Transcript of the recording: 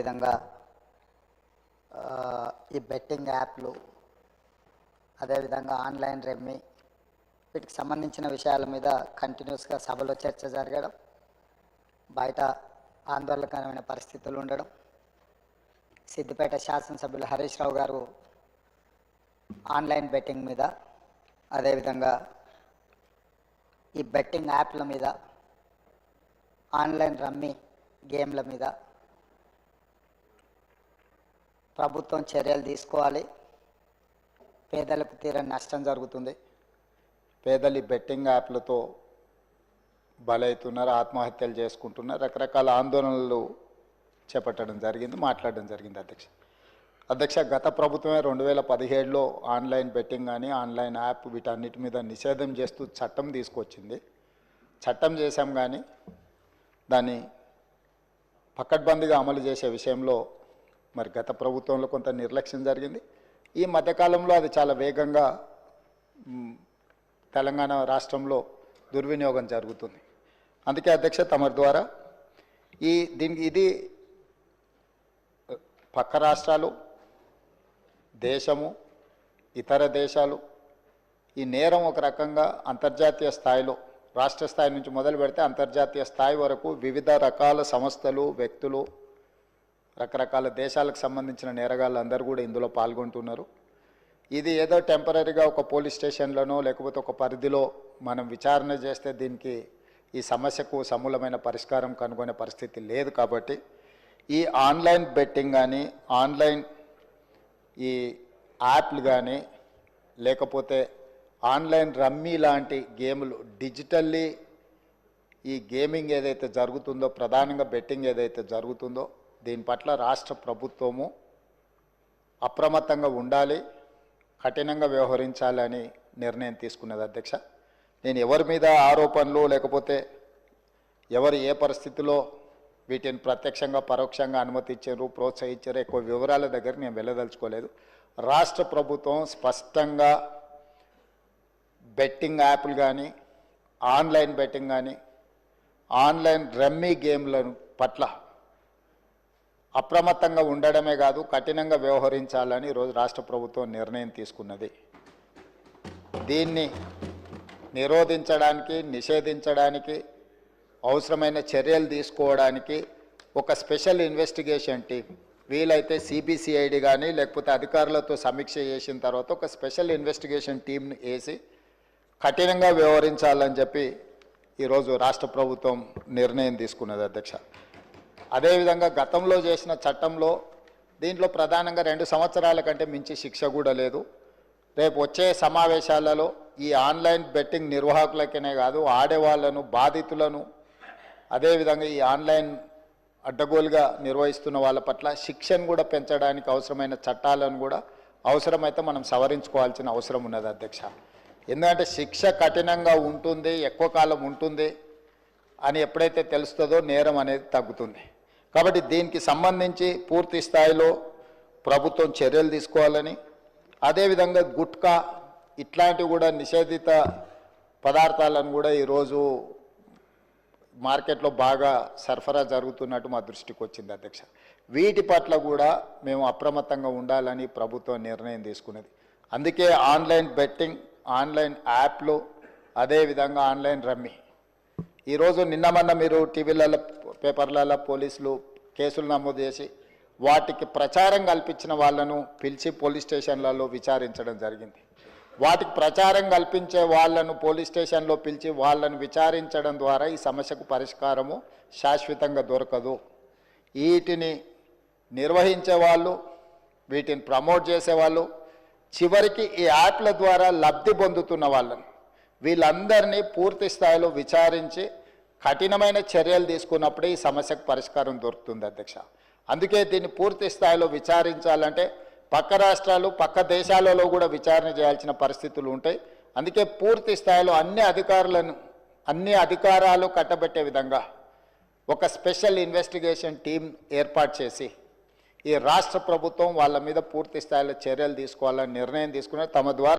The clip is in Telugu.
అదేవిధంగా ఈ బెట్టింగ్ యాప్లు, అదేవిధంగా ఆన్లైన్ రెమ్మీ, వీటికి సంబంధించిన విషయాల మీద కంటిన్యూస్గా సభలో చర్చ జరగడం, బయట ఆందోళనకరమైన పరిస్థితులు ఉండడం, సిద్దిపేట శాసనసభ్యులు హరీష్ రావు గారు ఆన్లైన్ బెట్టింగ్ మీద, అదేవిధంగా ఈ బెట్టింగ్ యాప్ల మీద, ఆన్లైన్ రమ్మీ గేమ్ల మీద ప్రభుత్వం చర్యలు తీసుకోవాలి. పేదలకు తీరని నష్టం జరుగుతుంది. పేదలు బెట్టింగ్ యాప్లతో బలవుతున్నారు, ఆత్మహత్యలు చేసుకుంటున్నారు, రకరకాల ఆందోళనలు చేపట్టడం జరిగింది, మాట్లాడడం జరిగింది. అధ్యక్ష గత ప్రభుత్వమే 2017లో ఆన్లైన్ బెట్టింగ్ కానీ ఆన్లైన్ యాప్ వీటన్నిటి మీద నిషేధం చేస్తూ చట్టం తీసుకొచ్చింది. చట్టం చేశాం కానీ దాన్ని పకడ్బందీగా అమలు చేసే విషయంలో మరి గత ప్రభుత్వంలో కొంత నిర్లక్ష్యం జరిగింది. ఈ మధ్యకాలంలో అది చాలా వేగంగా తెలంగాణ రాష్ట్రంలో దుర్వినియోగం జరుగుతుంది. అందుకే అధ్యక్ష తమరి ద్వారా ఇది పక్క రాష్ట్రాలు, దేశము, ఇతర దేశాలు ఈ నేరం ఒక రకంగా అంతర్జాతీయ స్థాయిలో, రాష్ట్ర స్థాయి నుంచి మొదలు పెడితే అంతర్జాతీయ స్థాయి వరకు వివిధ రకాల సంస్థలు, వ్యక్తులు, రకరకాల దేశాలకు సంబంధించిన నేరగాళ్ళు అందరూ కూడా ఇందులో పాల్గొంటున్నారు. ఇది ఏదో టెంపరీగా ఒక పోలీస్ స్టేషన్లోనో లేకపోతే ఒక పరిధిలో మనం విచారణ చేస్తే దీనికి ఈ సమస్యకు సమూలమైన పరిష్కారం కనుగొనే పరిస్థితి లేదు. కాబట్టి ఈ ఆన్లైన్ బెట్టింగ్ కానీ ఆన్లైన్ ఈ యాప్లు కానీ లేకపోతే ఆన్లైన్ రమ్మీ లాంటి గేములు డిజిటల్లీ ఈ గేమింగ్ ఏదైతే జరుగుతుందో, ప్రధానంగా బెట్టింగ్ ఏదైతే జరుగుతుందో దీని పట్ల రాష్ట్ర ప్రభుత్వము అప్రమత్తంగా ఉండాలి, కఠినంగా వ్యవహరించాలని నిర్ణయం తీసుకున్నది. అధ్యక్ష నేను ఎవరి మీద ఆరోపణలు లేకపోతే ఎవరు ఏ పరిస్థితిలో వీటిని ప్రత్యక్షంగా పరోక్షంగా అనుమతి ఇచ్చారు, ప్రోత్సహించారు, ఎక్కువ వివరాల దగ్గర నేను వెళ్ళదలుచుకోలేదు. రాష్ట్ర ప్రభుత్వం స్పష్టంగా బెట్టింగ్ యాప్లు కానీ ఆన్లైన్ బెట్టింగ్ కానీ ఆన్లైన్ రమ్మీ గేమ్ల పట్ల అప్రమత్తంగా ఉండడమే కాదు కఠినంగా వ్యవహరించాలని ఈరోజు రాష్ట్ర ప్రభుత్వం నిర్ణయం తీసుకున్నది. దీన్ని నిరోధించడానికి, నిషేధించడానికి అవసరమైన చర్యలు తీసుకోవడానికి ఒక స్పెషల్ ఇన్వెస్టిగేషన్ టీం, వీలైతే సిబిసిఐడి కానీ లేకపోతే అధికారులతో సమీక్ష చేసిన తర్వాత ఒక స్పెషల్ ఇన్వెస్టిగేషన్ టీంను వేసి కఠినంగా వ్యవహరించాలని చెప్పి ఈరోజు రాష్ట్ర ప్రభుత్వం నిర్ణయం తీసుకున్నది. అధ్యక్ష అదేవిధంగా గతంలో చేసిన చట్టంలో దీంట్లో ప్రధానంగా 2 సంవత్సరాల కంటే మించి శిక్ష కూడా లేదు. రేపు వచ్చే సమావేశాలలో ఈ ఆన్లైన్ బెట్టింగ్ నిర్వాహకులకనే కాదు ఆడేవాళ్లను, బాధితులను, అదేవిధంగా ఈ ఆన్లైన్ అడ్డగోలుగా నిర్వహిస్తున్న వాళ్ళ పట్ల శిక్షను కూడా పెంచడానికి అవసరమైన చట్టాలను కూడా అవసరమైతే మనం సవరించుకోవాల్సిన అవసరం ఉన్నది. అధ్యక్ష ఎందుకంటే శిక్ష కఠినంగా ఉంటుంది, ఎక్కువ కాలం ఉంటుంది అని ఎప్పుడైతే తెలుస్తుందో నేరం అనేది తగ్గుతుంది. కాబట్టి దీనికి సంబంధించి పూర్తి స్థాయిలో ప్రభుత్వం చర్యలు తీసుకోవాలని, అదేవిధంగా గుట్కా ఇట్లాంటివి కూడా నిషేధిత పదార్థాలను కూడా ఈరోజు మార్కెట్లో బాగా సరఫరా జరుగుతున్నట్టు మా దృష్టికి వచ్చింది. అధ్యక్ష వీటి పట్ల కూడా మేము అప్రమత్తంగా ఉండాలని ప్రభుత్వం నిర్ణయం తీసుకున్నది. అందుకే ఆన్లైన్ బెట్టింగ్, ఆన్లైన్ యాప్లు, అదేవిధంగా ఆన్లైన్ రమ్మీ ఈరోజు నిన్న మీరు టీవీలలో, పేపర్లలో పోలీసులు కేసులు నమోదు చేసి వాటికి ప్రచారం కల్పించిన వాళ్ళను పిలిచి పోలీస్ స్టేషన్లలో విచారించడం జరిగింది. వాటికి ప్రచారం కల్పించే వాళ్ళను పోలీస్ స్టేషన్లో పిలిచి వాళ్ళను విచారించడం ద్వారా ఈ సమస్యకు పరిష్కారము శాశ్వతంగా దొరకదు. వీటిని నిర్వహించే వాళ్ళు, వీటిని ప్రమోట్ చేసేవాళ్ళు, చివరికి ఈ యాప్ల ద్వారా లబ్ధి పొందుతున్న వాళ్ళను వీళ్ళందరినీ పూర్తి స్థాయిలో విచారించి కఠినమైన చర్యలు తీసుకున్నప్పుడే ఈ సమస్యకు పరిష్కారం దొరుకుతుంది. అధ్యక్ష అందుకే దీన్ని పూర్తి స్థాయిలో విచారించాలంటే పక్క రాష్ట్రాలు, పక్క దేశాలలో కూడా విచారణ చేయాల్సిన పరిస్థితులు ఉంటాయి. అందుకే పూర్తి స్థాయిలో అన్ని అధికారాలు కట్టబెట్టే విధంగా ఒక స్పెషల్ ఇన్వెస్టిగేషన్ టీం ఏర్పాటు చేసి ఈ రాష్ట్ర ప్రభుత్వం వాళ్ళ మీద పూర్తి స్థాయిలో చర్యలు తీసుకోవాలని నిర్ణయం తీసుకుని తమ ద్వారా